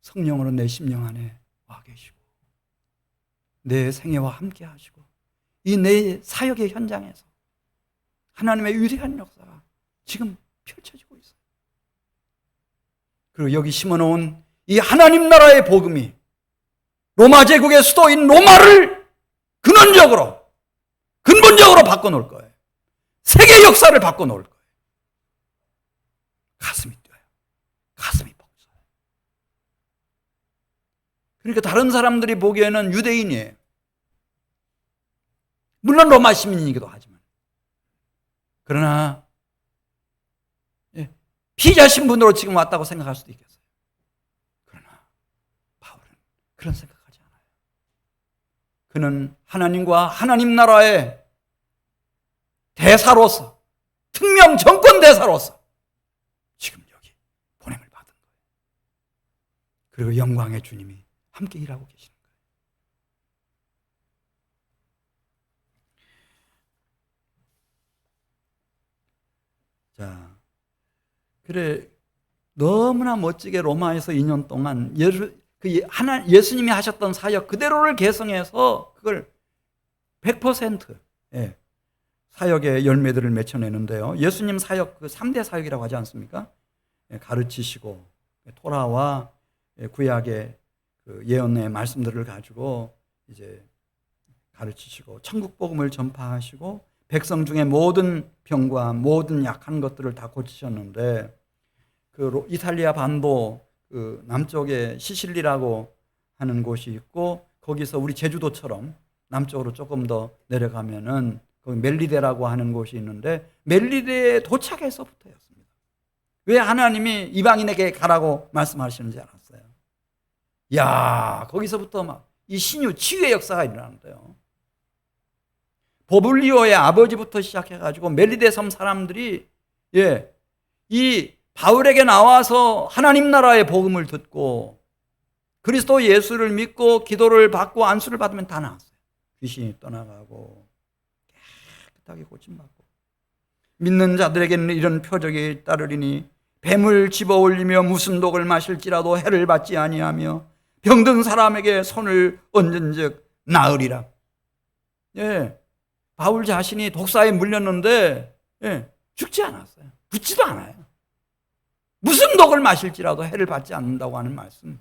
성령으로 내 심령 안에 와 계시고 내 생애와 함께 하시고 이 내 사역의 현장에서 하나님의 위대한 역사가 지금 펼쳐지고 있어요. 그리고 여기 심어놓은 이 하나님 나라의 복음이 로마 제국의 수도인 로마를 근본적으로 바꿔놓을 거예요. 세계 역사를 바꿔놓을 거예요. 가슴이 뛰어요. 가슴이 벅차요. 그러니까 다른 사람들이 보기에는 유대인이에요. 물론 로마 시민이기도 하지만. 그러나 피자 신분으로 지금 왔다고 생각할 수도 있겠어요. 그러나 바울은 그런 생각하지 않아요. 그는 하나님과 하나님 나라의 대사로서, 특명 정권 대사로서 지금 여기 보냄을 받은 거예요. 그리고 영광의 주님이 함께 일하고 계시는 거예요. 자, 그래 너무나 멋지게 로마에서 2년 동안 예수님이 하셨던 사역 그대로를 계승해서 그걸 100% 사역의 열매들을 맺혀내는데요. 예수님 사역 그 3대 사역이라고 하지 않습니까? 가르치시고 토라와 구약의 그 예언의 말씀들을 가지고 이제 가르치시고 천국 복음을 전파하시고 백성 중에 모든 병과 모든 약한 것들을 다 고치셨는데 그 이탈리아 반도 그 남쪽에 시실리라고 하는 곳이 있고 거기서 우리 제주도처럼 남쪽으로 조금 더 내려가면은 거기 멜리데라고 하는 곳이 있는데 멜리데에 도착해서부터였습니다. 왜 하나님이 이방인에게 가라고 말씀하시는지 알았어요. 야, 거기서부터 막 이 신유 치유의 역사가 일어나는데요. 보블리오의 아버지부터 시작해가지고 멜리데 섬 사람들이 이 바울에게 나와서 하나님 나라의 복음을 듣고 그리스도 예수를 믿고 기도를 받고 안수를 받으면 다 나았어요. 귀신이 떠나가고 깨끗하게 고침받고 믿는 자들에게는 이런 표적이 따르리니 뱀을 집어올리며 무슨 독을 마실지라도 해를 받지 아니하며 병든 사람에게 손을 얹은즉 나으리라. 바울 자신이 독사에 물렸는데 죽지 않았어요. 붙지도 않아요. 무슨 독을 마실지라도 해를 받지 않는다고 하는 말씀.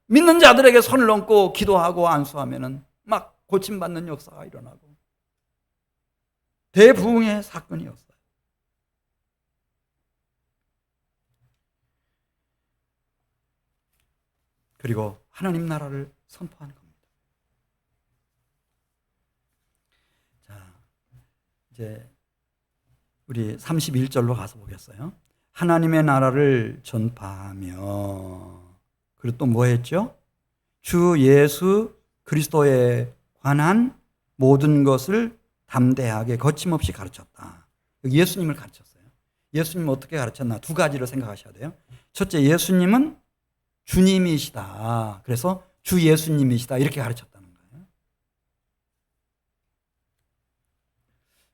믿는 자들에게 손을 얹고 기도하고 안수하면은 막 고침받는 역사가 일어나고 대부흥의 사건이었어요. 그리고 하나님 나라를 선포하는 겁니다. 자, 이제 우리 31절로 가서 보겠어요. 하나님의 나라를 전파하며 그리고 또 뭐 했죠? 주 예수 그리스도의 관한 모든 것을 담대하게 거침없이 가르쳤다. 여기 예수님을 가르쳤어요. 예수님은 어떻게 가르쳤나? 두 가지로 생각하셔야 돼요. 첫째, 예수님은 주님이시다. 그래서 주 예수님이시다. 이렇게 가르쳤다는 거예요.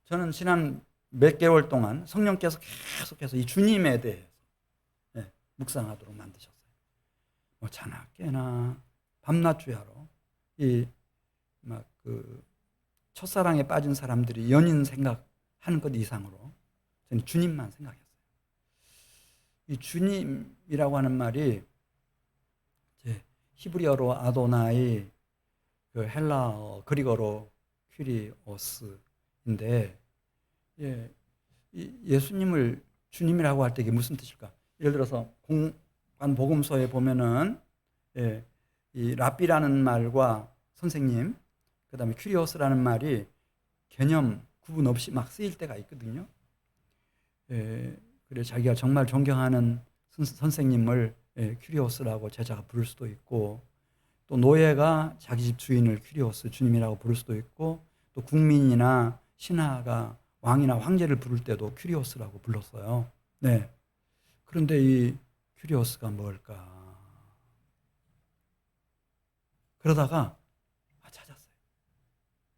저는 지난 몇 개월 동안 성령께서 계속해서 이 주님에 대해서 묵상하도록 만드셨어요. 뭐 자나 깨나 밤낮 주야로 이 막 그 첫사랑에 빠진 사람들이 연인 생각하는 것 이상으로 저는 주님만 생각했어요. 이 주님이라고 하는 말이 이제 히브리어로 아도나이, 그 헬라어, 그리거로 퀴리오스인데, 예수님을 주님이라고 할 때 이게 무슨 뜻일까? 예를 들어서 공관 복음서에 보면은 이 랍비라는 말과 선생님, 그다음에 퀴리오스라는 말이 개념 구분 없이 막 쓰일 때가 있거든요. 그래 자기가 정말 존경하는 선생님을 퀴리오스라고 제자가 부를 수도 있고, 또 노예가 자기 집 주인을 퀴리오스 주님이라고 부를 수도 있고, 또 국민이나 신하가 왕이나 황제를 부를 때도 퀴리오스라고 불렀어요. 네. 그런데 이 퀴리오스가 뭘까? 그러다가 찾았어요.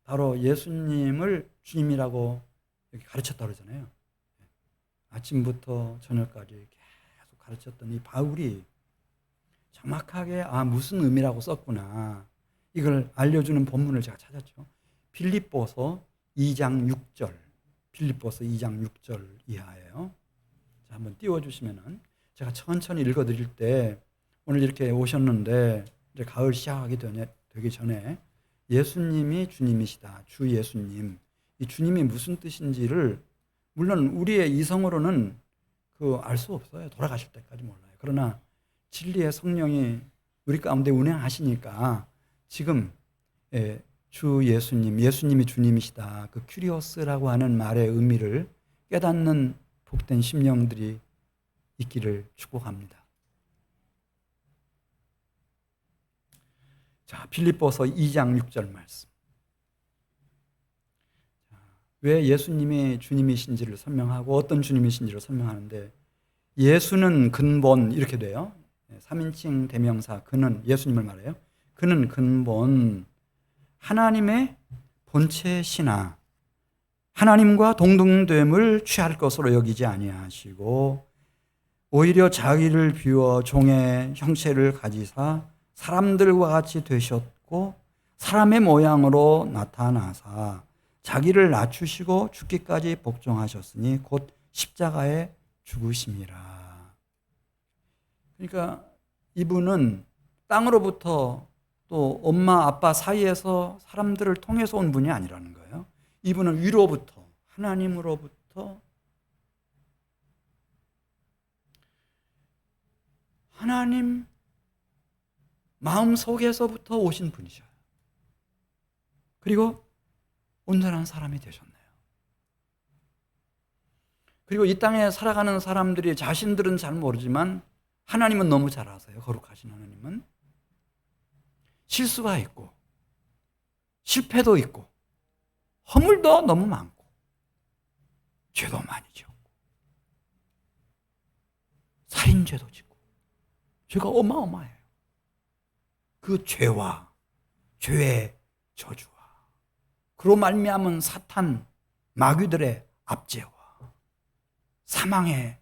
바로 예수님을 주님이라고 이렇게 가르쳤다 그러잖아요. 아침부터 저녁까지 계속 가르쳤던 이 바울이 정확하게 무슨 의미라고 썼구나, 이걸 알려주는 본문을 제가 찾았죠. 빌립보서 2장 6절, 빌립보서 2장 6절 이하예요. 자, 한번 띄워주시면은 제가 천천히 읽어드릴 때, 오늘 이렇게 오셨는데 이제 가을 시작하기 되기 전에 예수님이 주님이시다, 주 예수님, 이 주님이 무슨 뜻인지를 물론 우리의 이성으로는 알 수 없어요. 돌아가실 때까지 몰라요. 그러나 진리의 성령이 우리 가운데 운행하시니까 지금 주 예수님, 예수님이 주님이시다, 그 큐리오스라고 하는 말의 의미를 깨닫는 복된 심령들이 있기를 축복합니다. 자, 빌립보서 2장 6절 말씀. 왜 예수님이 주님이신지를 설명하고 어떤 주님이신지를 설명하는데, 예수는 근본, 이렇게 돼요. 3인칭 대명사 그는, 예수님을 말해요. 그는 근본, 하나님의 본체시나 하나님과 동등됨을 취할 것으로 여기지 아니하시고 오히려 자기를 비워 종의 형체를 가지사 사람들과 같이 되셨고 사람의 모양으로 나타나사 자기를 낮추시고 죽기까지 복종하셨으니 곧 십자가에 죽으심이라. 그러니까 이분은 땅으로부터 또 엄마 아빠 사이에서 사람들을 통해서 온 분이 아니라는 거예요. 이분은 위로부터, 하나님으로부터, 하나님 마음속에서부터 오신 분이셔요. 그리고 온전한 사람이 되셨네요. 그리고 이 땅에 살아가는 사람들이 자신들은 잘 모르지만 하나님은 너무 잘 아세요. 거룩하신 하나님은. 실수가 있고 실패도 있고 허물도 너무 많고 죄도 많이 지었고 살인죄도 짓고 죄가 어마어마해요. 그 죄와 죄의 저주와 그로 말미암은 사탄 마귀들의 압제와 사망의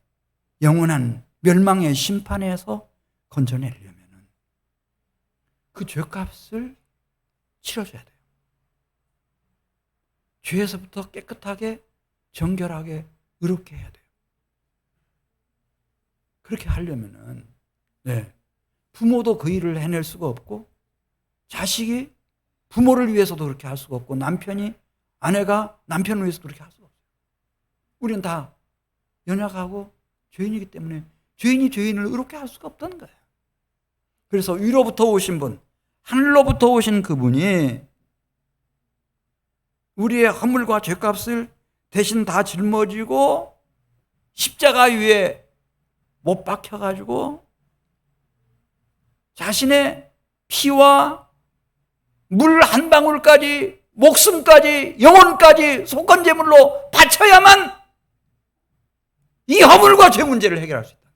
영원한 멸망의 심판에서 건져내려면 그 죄값을 치러줘야 돼요. 죄에서부터 깨끗하게 정결하게 의롭게 해야 돼요. 그렇게 하려면은 부모도 그 일을 해낼 수가 없고 자식이 부모를 위해서도 그렇게 할 수가 없고 남편이 아내가 남편을 위해서도 그렇게 할 수가 없어요. 우리는 다 연약하고 죄인이기 때문에 죄인이 죄인을 의롭게 할 수가 없다는 거예요. 그래서 위로부터 오신 분, 하늘로부터 오신 그분이 우리의 허물과 죄값을 대신 다 짊어지고 십자가 위에 못 박혀가지고 자신의 피와 물 한 방울까지, 목숨까지, 영혼까지 속건제물로 바쳐야만 이 허물과 죄 문제를 해결할 수 있다.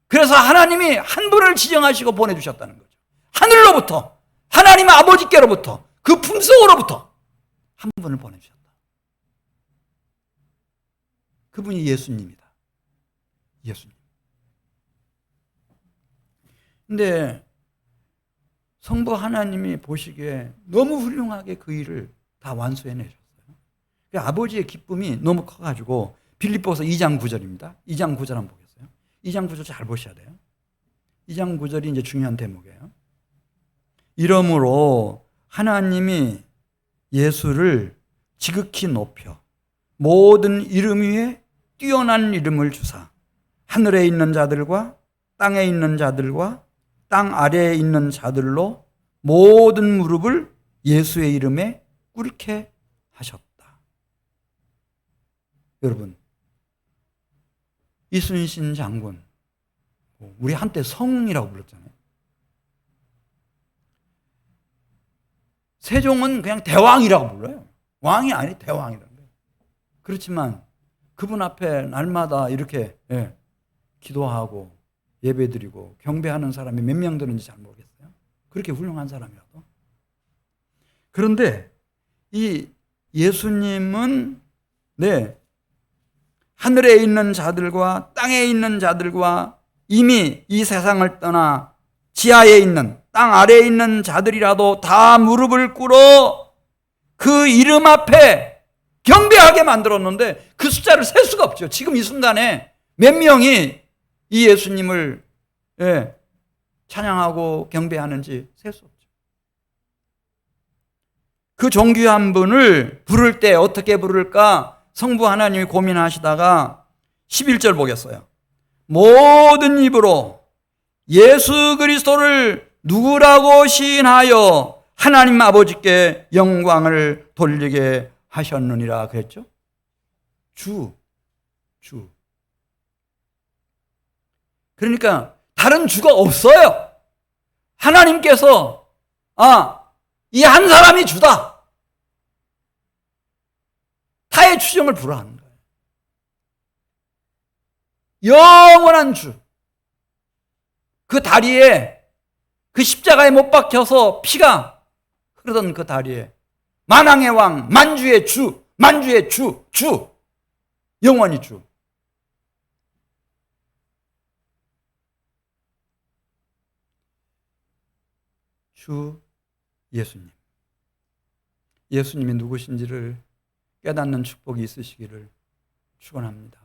그래서 하나님이 한 분을 지정하시고 보내주셨다는 거죠. 하늘로부터, 하나님 아버지께로부터, 그 품속으로부터 한 분을 보내주셨다. 그분이 예수님이다. 예수님. 근데 성부 하나님이 보시기에 너무 훌륭하게 그 일을 다 완수해내셨어요. 아버지의 기쁨이 너무 커가지고 빌립보서 2장 9절입니다. 2장 9절 한번 보겠어요. 2장 9절 잘 보셔야 돼요. 2장 9절이 이제 중요한 대목이에요. 이러므로 하나님이 예수를 지극히 높여 모든 이름 위에 뛰어난 이름을 주사 하늘에 있는 자들과 땅에 있는 자들과 땅 아래에 있는 자들로 모든 무릎을 예수의 이름에 꿇게 하셨다. 여러분, 이순신 장군, 우리 한때 성이라고 불렀잖아요. 세종은 그냥 대왕이라고 불러요. 왕이 아니 대왕이라는 거예요. 그렇지만 그분 앞에 날마다 이렇게 기도하고 예배드리고 경배하는 사람이 몇 명 되는지 잘 모르겠어요. 그렇게 훌륭한 사람이라도. 그런데 이 예수님은 하늘에 있는 자들과 땅에 있는 자들과 이미 이 세상을 떠나 지하에 있는 땅 아래에 있는 자들이라도 다 무릎을 꿇어 그 이름 앞에 경배하게 만들었는데 그 숫자를 셀 수가 없죠. 지금 이 순간에 몇 명이 이 예수님을 찬양하고 경배하는지 셀 수 없죠. 그 존귀한 분을 부를 때 어떻게 부를까 성부 하나님이 고민하시다가 11절 보겠어요. 모든 입으로 예수 그리스도를 누구라고 시인하여 하나님 아버지께 영광을 돌리게 하셨느니라 그랬죠. 주. 그러니까 다른 주가 없어요. 하나님께서 이 한 사람이 주다. 타의 추정을 불허하는 거예요. 영원한 주. 그 다리에 그 십자가에 못 박혀서 피가 흐르던 그 다리에 만왕의 왕, 만주의 주, 영원히 주. 주 예수님. 예수님이 누구신지를 깨닫는 축복이 있으시기를 축원합니다.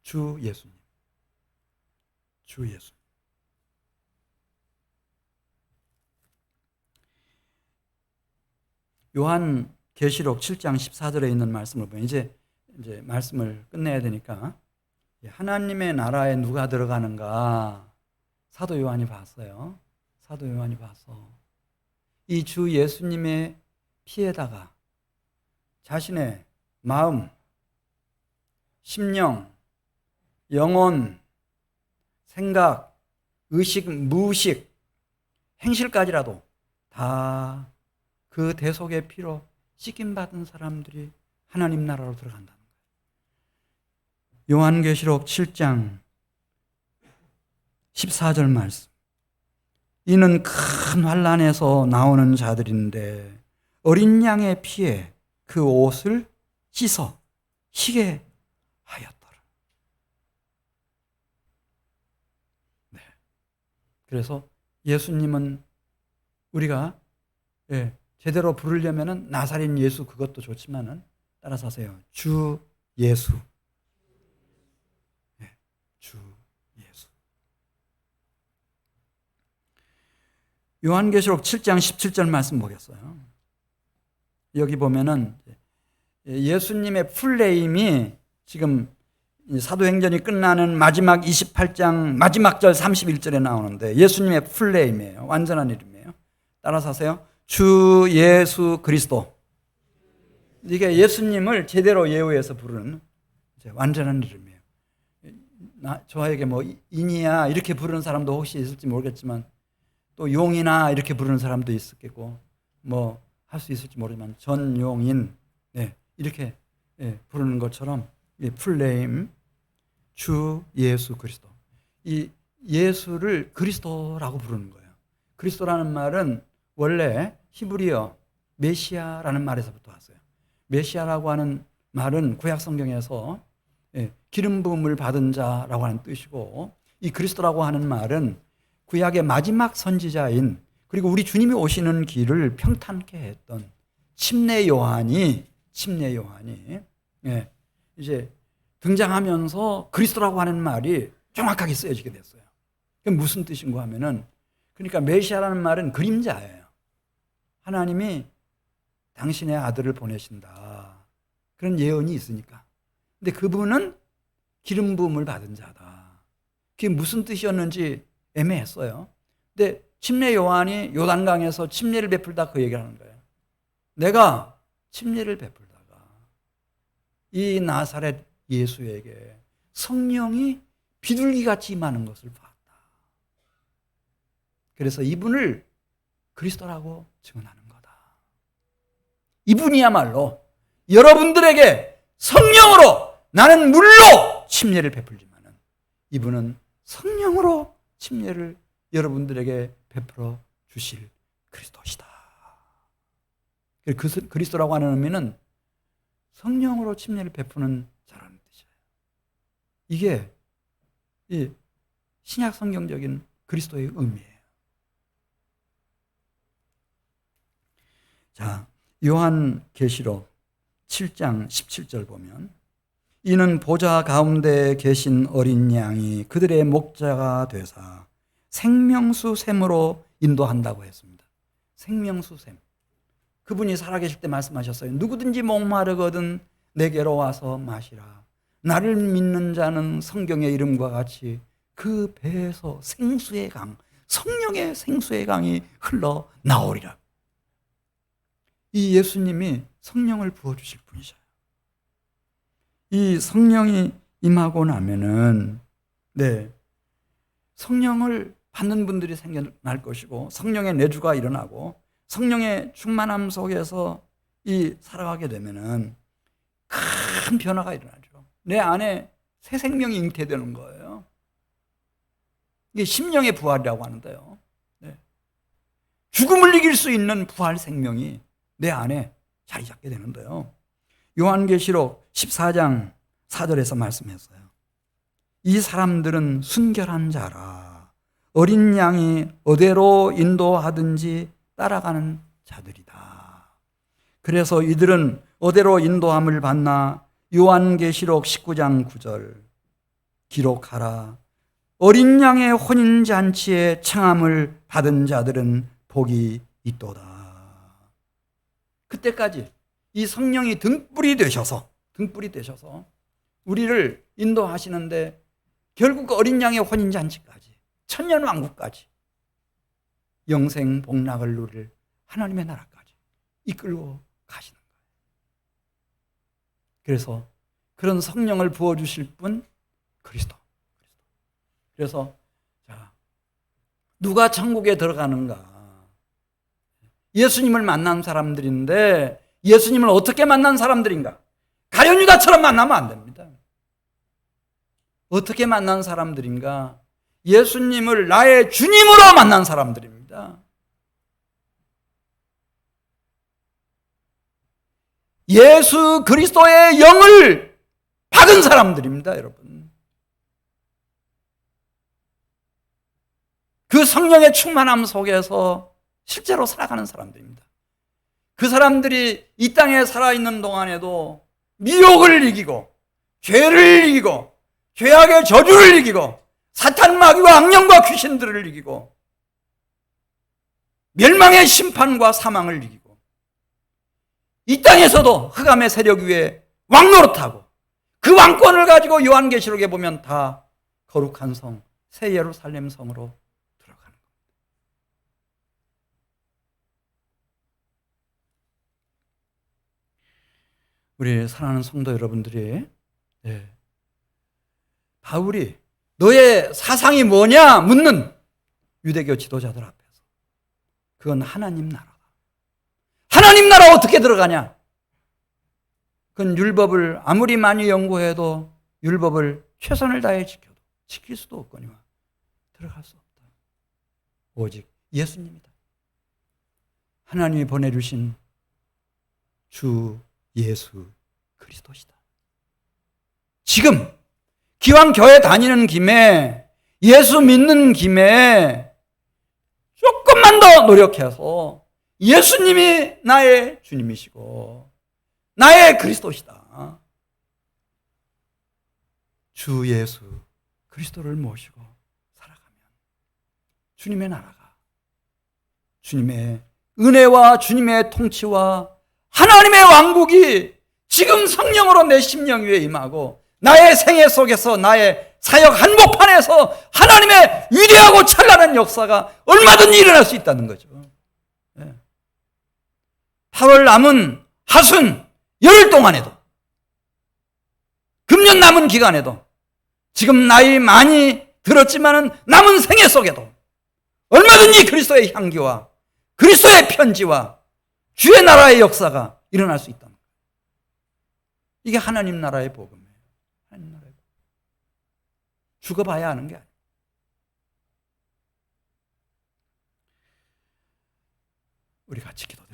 주 예수님. 주 예수. 요한 계시록 7장 14절에 있는 말씀을 보면 이제 말씀을 끝내야 되니까 하나님의 나라에 누가 들어가는가 사도 요한이 봤어요. 사도 요한이 봐서 이 주 예수님의 피에다가 자신의 마음, 심령, 영혼, 생각, 의식, 무의식, 행실까지라도 다 그 대속의 피로 씻김받은 사람들이 하나님 나라로 들어간다는 거예요. 요한계시록 7장 14절 말씀. 이는 큰 환난에서 나오는 자들인데 어린 양의 피에 그 옷을 씻어 희게 하였더라. 그래서 예수님은 우리가 제대로 부르려면은 나사렛 예수 그것도 좋지만은 따라서 하세요. 주 예수. 주 예수. 요한계시록 7장 17절 말씀 보겠어요. 여기 보면은 예수님의 풀네임이 지금 사도행전이 끝나는 마지막 28장 마지막 절 31절에 나오는데 예수님의 풀네임이에요. 완전한 이름이에요. 따라서 하세요. 주 예수 그리스도. 이게 예수님을 제대로 예우해서 부르는 완전한 이름이에요. 저에게 뭐 인이야 이렇게 부르는 사람도 혹시 있을지 모르겠지만 또 용이나 이렇게 부르는 사람도 있었겠고 뭐 할 수 있을지 모르지만 전용인 이렇게 부르는 것처럼 풀네임 주 예수 그리스도, 이 예수를 그리스도라고 부르는 거예요. 그리스도라는 말은 원래 히브리어 메시아라는 말에서부터 왔어요. 메시아라고 하는 말은 구약 성경에서 기름 부음을 받은 자라고 하는 뜻이고, 이 그리스도라고 하는 말은 구약의 마지막 선지자인, 그리고 우리 주님이 오시는 길을 평탄케 했던 침례 요한이 이제 등장하면서 그리스도라고 하는 말이 정확하게 쓰여지게 됐어요. 그게 무슨 뜻인가 하면은, 그러니까 메시아라는 말은 그림자예요. 하나님이 당신의 아들을 보내신다, 그런 예언이 있으니까. 근데 그분은 기름 부음을 받은 자다. 그게 무슨 뜻이었는지 애매했어요. 근데 침례 요한이 요단강에서 침례를 베풀다 그 얘기를 하는 거예요. 내가 침례를 베풀다가 이 나사렛 예수에게 성령이 비둘기같이 임하는 것을 봤다. 그래서 이분을 그리스도라고 증언하는 거다. 이분이야말로 여러분들에게 성령으로, 나는 물로 침례를 베풀지만은 이분은 성령으로 침례를 여러분들에게 베풀어 주실 그리스도시다. 그 그리스도라고 하는 의미는 성령으로 침례를 베푸는 자라는 뜻이에요. 이게 이 신약 성경적인 그리스도의 의미예요. 자, 요한계시록 7장 17절 보면, 이는 보좌 가운데 계신 어린 양이 그들의 목자가 되사 생명수 샘으로 인도한다고 했습니다. 생명수 샘. 그분이 살아계실 때 말씀하셨어요. 누구든지 목마르거든 내게로 와서 마시라. 나를 믿는 자는 성경의 이름과 같이 그 배에서 생수의 강, 성령의 생수의 강이 흘러나오리라. 이 예수님이 성령을 부어주실 분이셔요. 이 성령이 임하고 나면은 성령을 받는 분들이 생겨날 것이고, 성령의 내주가 일어나고 성령의 충만함 속에서 살아가게 되면은 큰 변화가 일어나죠. 내 안에 새 생명이 잉태되는 거예요. 이게 심령의 부활이라고 하는데요. 죽음을 이길 수 있는 부활 생명이 내 안에 자리 잡게 되는데요. 요한계시록 14장 4절에서 말씀했어요. 이 사람들은 순결한 자라. 어린 양이 어디로 인도하든지 따라가는 자들이다. 그래서 이들은 어디로 인도함을 받나? 요한계시록 19장 9절 기록하라. 어린 양의 혼인잔치에 청함을 받은 자들은 복이 있도다. 그때까지 이 성령이 등불이 되셔서 우리를 인도하시는데, 결국 어린 양의 혼인잔치까지, 천년왕국까지, 영생 복락을 누릴 하나님의 나라까지 이끌고 가시는 거예요. 그래서 그런 성령을 부어주실 분 그리스도. 그래서 누가 천국에 들어가는가? 예수님을 만난 사람들인데, 예수님을 어떻게 만난 사람들인가? 가룟유다처럼 만나면 안 됩니다. 어떻게 만난 사람들인가? 예수님을 나의 주님으로 만난 사람들입니다. 예수 그리스도의 영을 받은 사람들입니다, 여러분. 그 성령의 충만함 속에서 실제로 살아가는 사람들입니다. 그 사람들이 이 땅에 살아있는 동안에도 미혹을 이기고, 죄를 이기고, 죄악의 저주를 이기고, 사탄 마귀와 악령과 귀신들을 이기고, 멸망의 심판과 사망을 이기고, 이 땅에서도 흑암의 세력 위에 왕노릇하고, 그 왕권을 가지고 요한계시록에 보면 다 거룩한 성, 새 예루살렘 성으로 들어가는 겁니다. 우리 사랑하는 성도 여러분들이, 바울이 너의 사상이 뭐냐 묻는 유대교 지도자들 앞에서 그건 하나님 나라다. 하나님 나라 어떻게 들어가냐? 그건 율법을 아무리 많이 연구해도 율법을 최선을 다해 지켜도 지킬 수도 없거니와 들어갈 수 없다. 오직 예수님이다. 하나님이 보내주신 주 예수 그리스도시다. 지금 기왕 교회 다니는 김에 예수 믿는 김에 조금만 더 노력해서 예수님이 나의 주님이시고 나의 그리스도시다. 주 예수 그리스도를 모시고 살아가면 주님의 나라가 주님의 은혜와 주님의 통치와 하나님의 왕국이 지금 성령으로 내 심령 위에 임하고 나의 생애 속에서 나의 사역 한복판에서 하나님의 위대하고 찬란한 역사가 얼마든지 일어날 수 있다는 거죠. 8월 남은 하순 열흘 동안에도 금년 남은 기간에도 지금 나이 많이 들었지만은 남은 생애 속에도 얼마든지 그리스도의 향기와 그리스도의 편지와 주의 나라의 역사가 일어날 수 있다는 거예요. 이게 하나님 나라의 복음이에요. 하나님 나라의 복음. 죽어봐야 하는 게 아니에요. 우리 같이 기도.